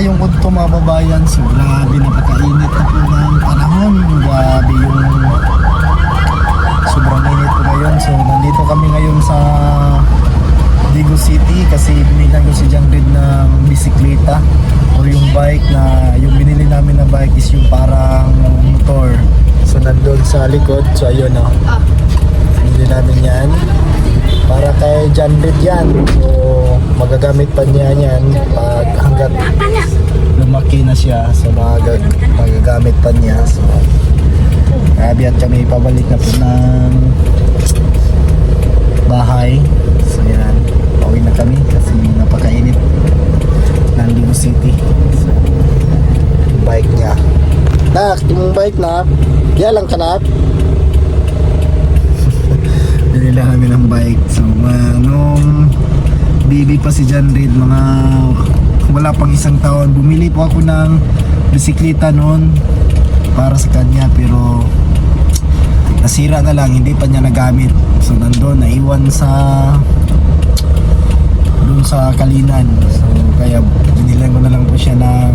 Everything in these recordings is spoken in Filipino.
ngayong udto mga babayan. So grabe, napakainit na po ng panahon. Grabe yung sobrang init po ngayon. So nandito kami ngayon sa Digo City kasi binilan ko si John Red ng bisikleta or yung bike na yung binili namin na bike is yung parang motor. So nandun sa likod. So ayun o. Binili namin yan. Para kay John Red yan. So magagamit pa niya yan pag hanggat lumaki na siya. So magagamit pa niya. So grabe, at kami pabalik na po ng bahay. So yan, pauwi na kami kasi napakainit ng Digo City. So, bike niya. Nak, yung bike na kaya lang ka, nak. Binili kami ng bike. So nung baby pa si John Reed, mga wala pang isang taon, bumili po ako ng bisikleta noon para sa kanya, pero nasira na lang, hindi pa niya nagamit. So nandun, naiwan dun sa Kalinan. So kaya binilan ko na lang po siya ng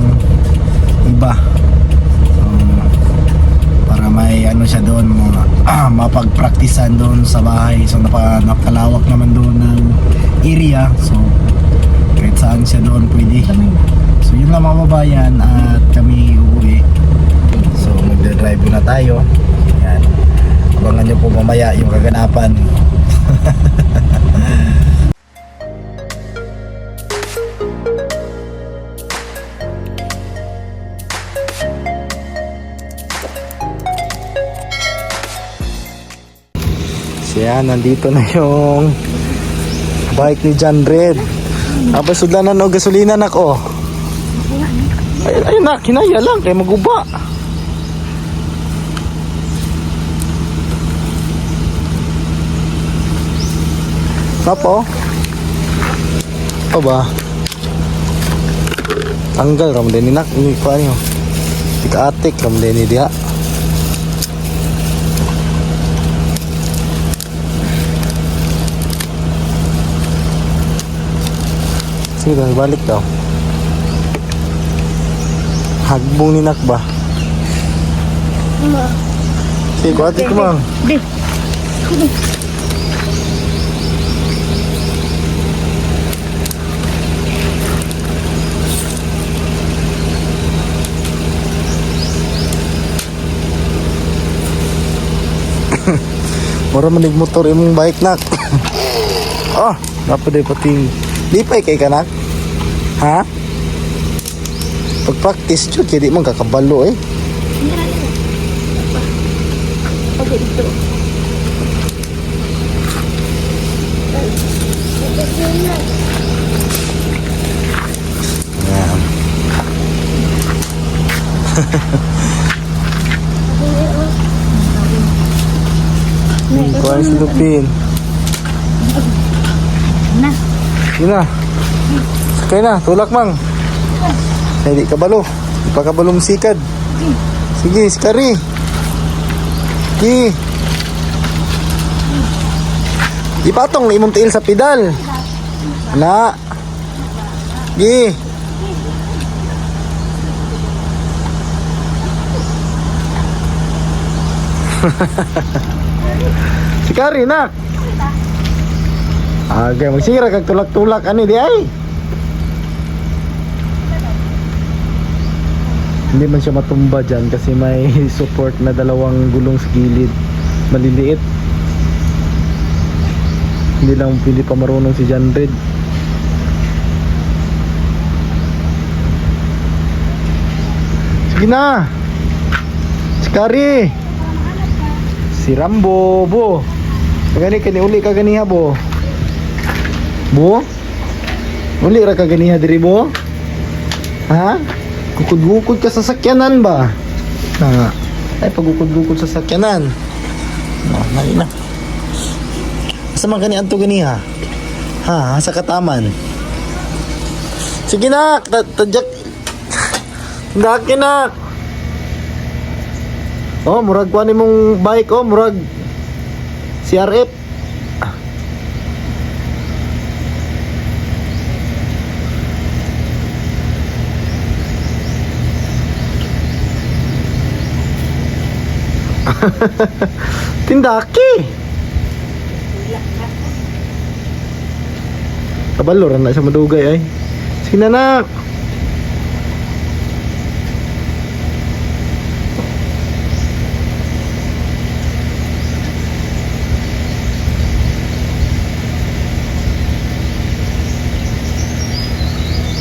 iba. So, para may ano siya doon, mapagpraktisan doon sa bahay. So napakalawak naman doon ng area. So kahit saan siya doon pwede. So yun lang mga babayan, at kami uuwi. So magdadrive na tayo. Yan. Abangan nyo po mamaya yung kaganapan. So yan, nandito na yung bike ni John Red. Tapos sudlanan o gasolina, nak, oh. Ay nak, hinaya lang kaya maguba. Apo? Apa ba? Tanggal ram din ni nak, ini ko ayo. Tika-atik ram din ni dia. Sige, balik daw. Hagbong ni nak ba? Sige, ko atik mo. Mura manig motor imong bike, nak. Oh, napade pating lipay kay ka, nak. Ha? Pag-practice jud kay di man kakabalo eh. Okay, ito. Yan. Kuha si Lupin. Na. Yun na. Sakay na, tulak mang. Hindi kabalo. Di pa kabalo musikad. Sige, sikari. Sige. Ipatong na imong tiil sa pedal. Na. Sige. Sikari, nak. Okay, magsira kag tulak-tulak ani di ay. Hindi man siya matumba dyan kasi may support na dalawang gulong sa gilid. Maliliit. Hindi lang pili pa marunong si John Red. Sige na. Sikari. Si Rambo, bo. Kagani kani uli kaganiha, bo. Bo? Uli ra kaganiha diri, bo? Ha? Gukod-gukod ka sa sakyanan ba? Na. Ay pagukod-gukod sa sakyanan. No, nali na. Asa man kani adto ganiha? Ha, sa kataman. Sige na, tadyak. Daki na. Oh, murag kuan imong bike, oh, murag CRF. Tindaki. Kabalo ra na siya madugay ay. Sige na, nak.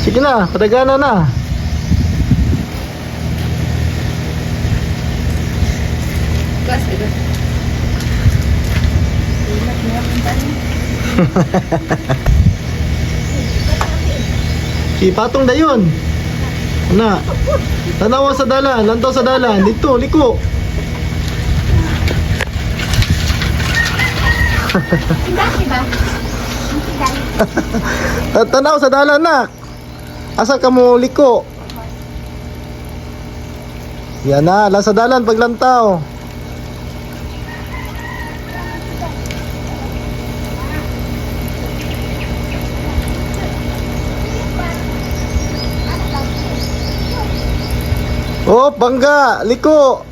Sige na, padagana na. Gas, gas. Inak niya ang tani. Ipatong na yun. Na. Tanawa sa dalan, lantaw sa dalan. Dito, liko. Dati ba? Tanaw sa dalan, nak. Asa ka mo liko? Yan na, lang sa dalan paglantaw. Oh, bangga, liko.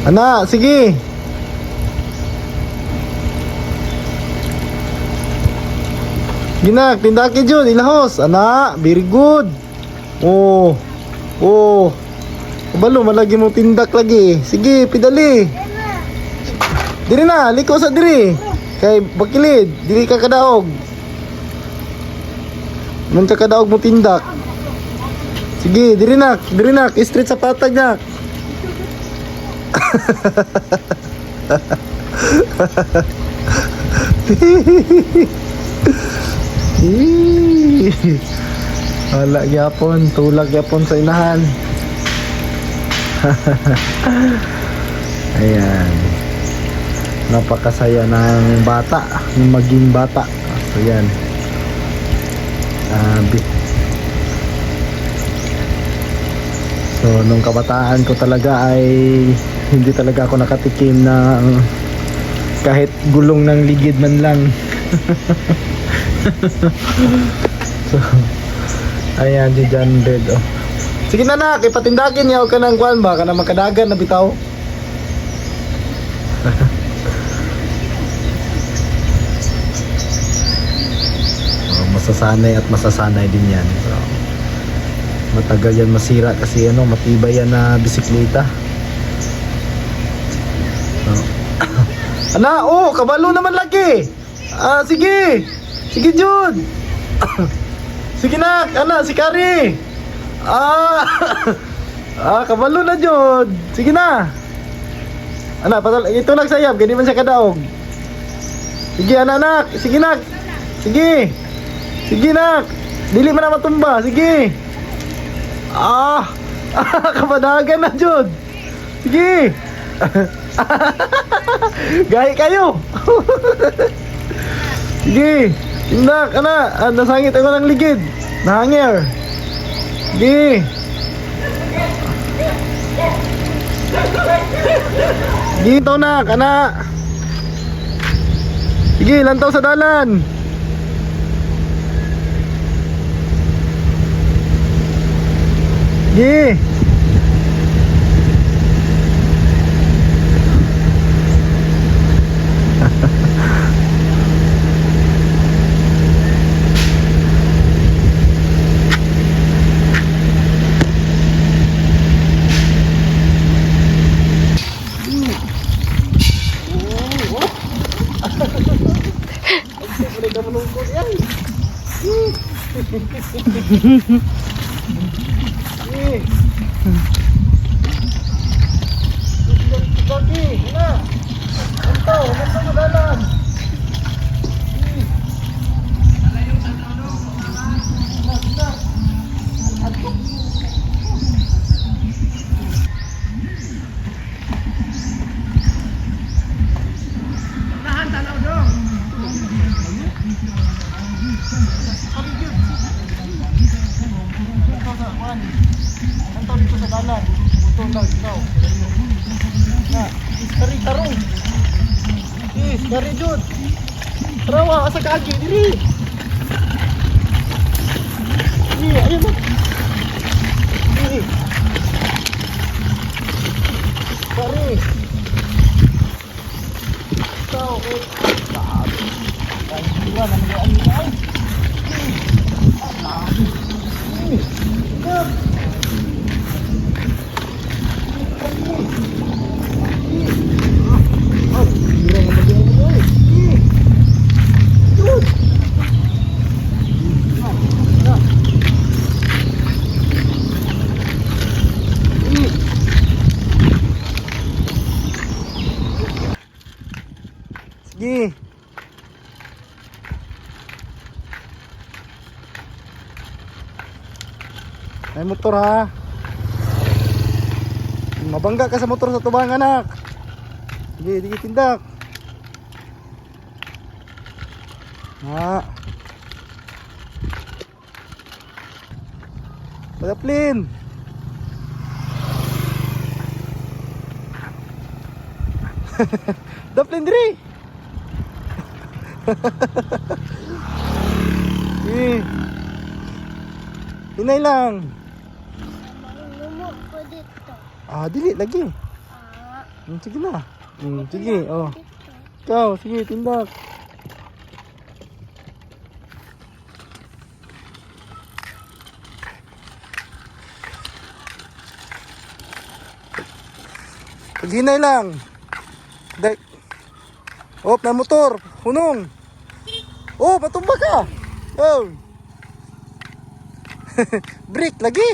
Ana, sige. Ginak, tindaki dyan, ilahos. Ana, very good. Oh, oh. Kabalo, malagi mong tindak lagi. Sige, pidali. Diri na, liko sa diri. Kay bakilid, diri ka kadaog. Munta kadaog mo tindak. Sige, diri nak, straight sa patag nak. Wala yapon, tulag yapon sa inahan. Ayan. Napakasaya ng bata, ng maging bata. So yan. So nung kabataan ko talaga ay hindi talaga ako nakatikim ng kahit gulong ng ligid man lang. So ayan, di John Red. Oh. Sige na nak, ipatindakin niya. Huwag ka ng kwan ba? Ka na makadagan na bitaw. Masasanay at masasanay din yan. So, matagal yan masira kasi ano, matibay yan na bisikleta. So, ana, oh, kabalo naman lagi. Sige. Sige, Jude. Sige nak, ana, si Kari. Kabalo na, Jude. Sige na. Ana, ito nagsayap, ganyan man siya kadaog. Sige, anak. Sige, nak. Sige. Sige, nak. Dili man na matumba. Sige. Kabadagan na, Jude. Sige. Gahi kayo. Sige. Tindak, ana. Nasangit ako ng ligid. Nahangir. Sige. Sige, ito, nak. Ana. Sige, lantaw sa dalan. Sige. Dari Jud. Tarawa asa kaki diri. Ni, ayo mo. Sige. May motor ha. Mabangga ka sa motor sa tubang anak. Sige, sige tindak. Ha. Padaplin. Daplin diri. Eh. Hinay lang. Lumo ko dito. Dili lagi. Sige na. Sige, oh. Ikaw, sige, tindak. Paghinay lang. Oh, na motor. Hunong. Oh, patumba ka. Oh. Brake lagi.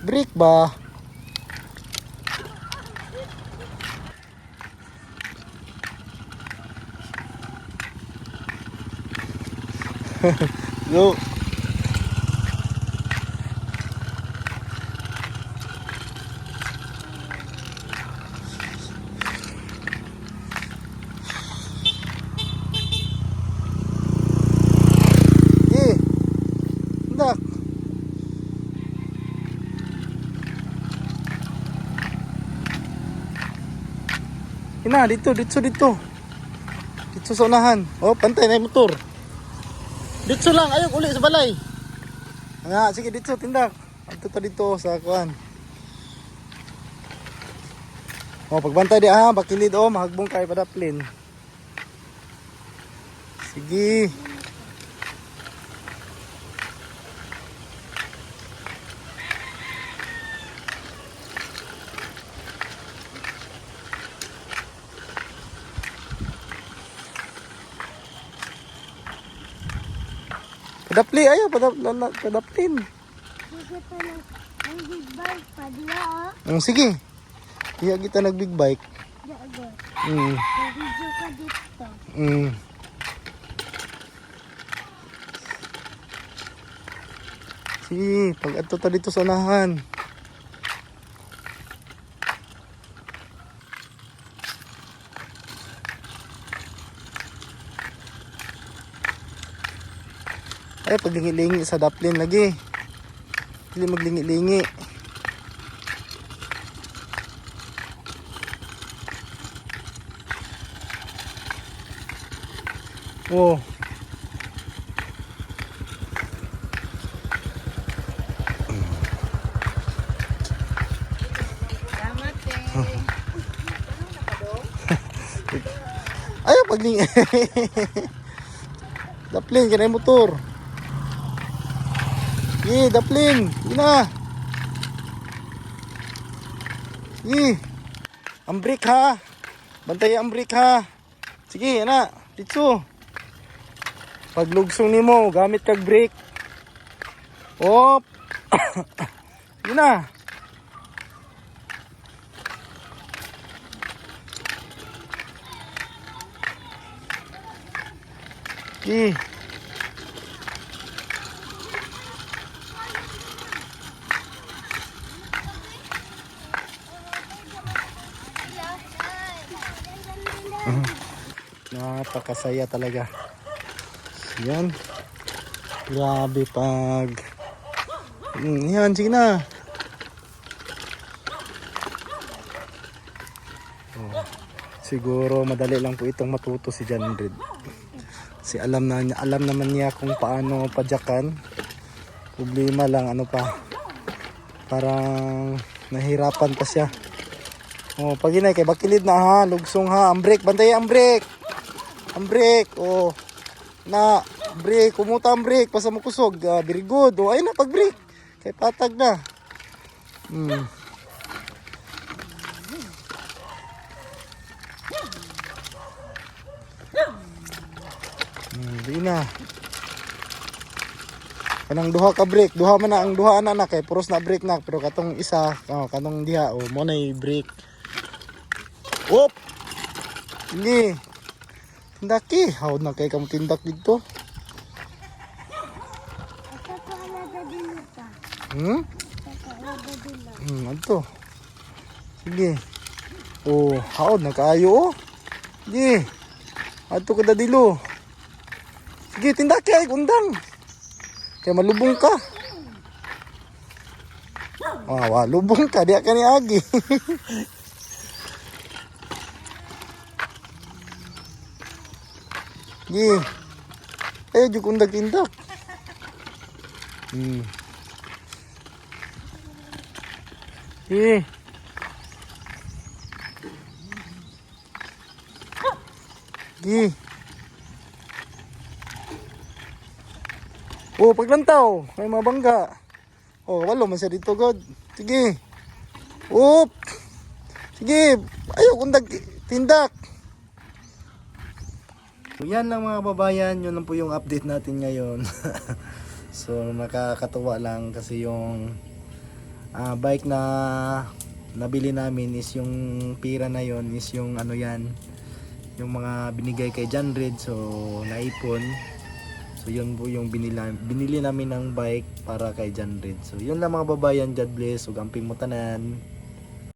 Brake ba? Yo. Tindak. Ina, dito. Dito sa unahan. Oh, pantay na yung motor. Dito lang, ayok uli sa balay. Nga, sige dito, tindak. Dito sa kuan. Oh, pagbantay di bakilid mahagbong kay padaplin. Sige. Padapli, ayo padaplin. Sige pa lang. Ang big bike pa diya Sige. Iya kita nag big bike. Dago. Mm. Video ka dito. Sige, pag ato ta dito sa unahan. Ay, paglingi-lingi sa daplin lagi. Hindi maglingi-lingi. Oh. Ayaw paglingi. Daplin, kanay motor. Daplin, na. Ang brake ha. Bantay ang brake ha. Sige, anak, dito. Paglugsong nimo, gamit kag brake. Op. Na. Sige. Napakasaya talaga. Yan. Grabe pag. Yan, sige na. Siguro madali lang po itong matuto si John Red. Kasi alam naman niya kung paano padyakan. Problema lang ano pa. Parang nahirapan pa siya. Oh, pag hinay kay bakilid na ha, lugsong ha. Ang brake, bantay ang brake. Ang brake, oh. Na, brake, kumuta ang brake, pasa mo kusog. Very good. Oh, ayun na pag brake. Kay patag na. Di na. Kanang duha ka brake, duha man na ang duha na kay puros na brake na pero katong isa, kanong diha mo na brake. Op. Hindi. Tindaki, how na kay kam tindak dito? Ito ko alaga din ito. Ito ko alaga din ito. Ato. Sige. Oh, how na kaayo oh. Sige. Ato ka dadilo. Sige, tindaki ay undang. Kaya malubong ka. Lubong ka. Diya ka ni Agi. Gi. Jug undag-indak. Gi. Gi. Oh, paglantaw, may mabangga. Oh, walo man siya dito, God. Sige. Oop. Sige, ayaw kundag tindak. Yan lang mga babayan, yun lang po yung update natin ngayon. So, nakakatuwa lang kasi yung bike na nabili namin is yung pira na yon is yung ano yan, yung mga binigay kay John Red, so naipon. So yun po yung binili namin ng bike para kay John Red. So yun lang mga babayan, God bless, ug amping mo tanan.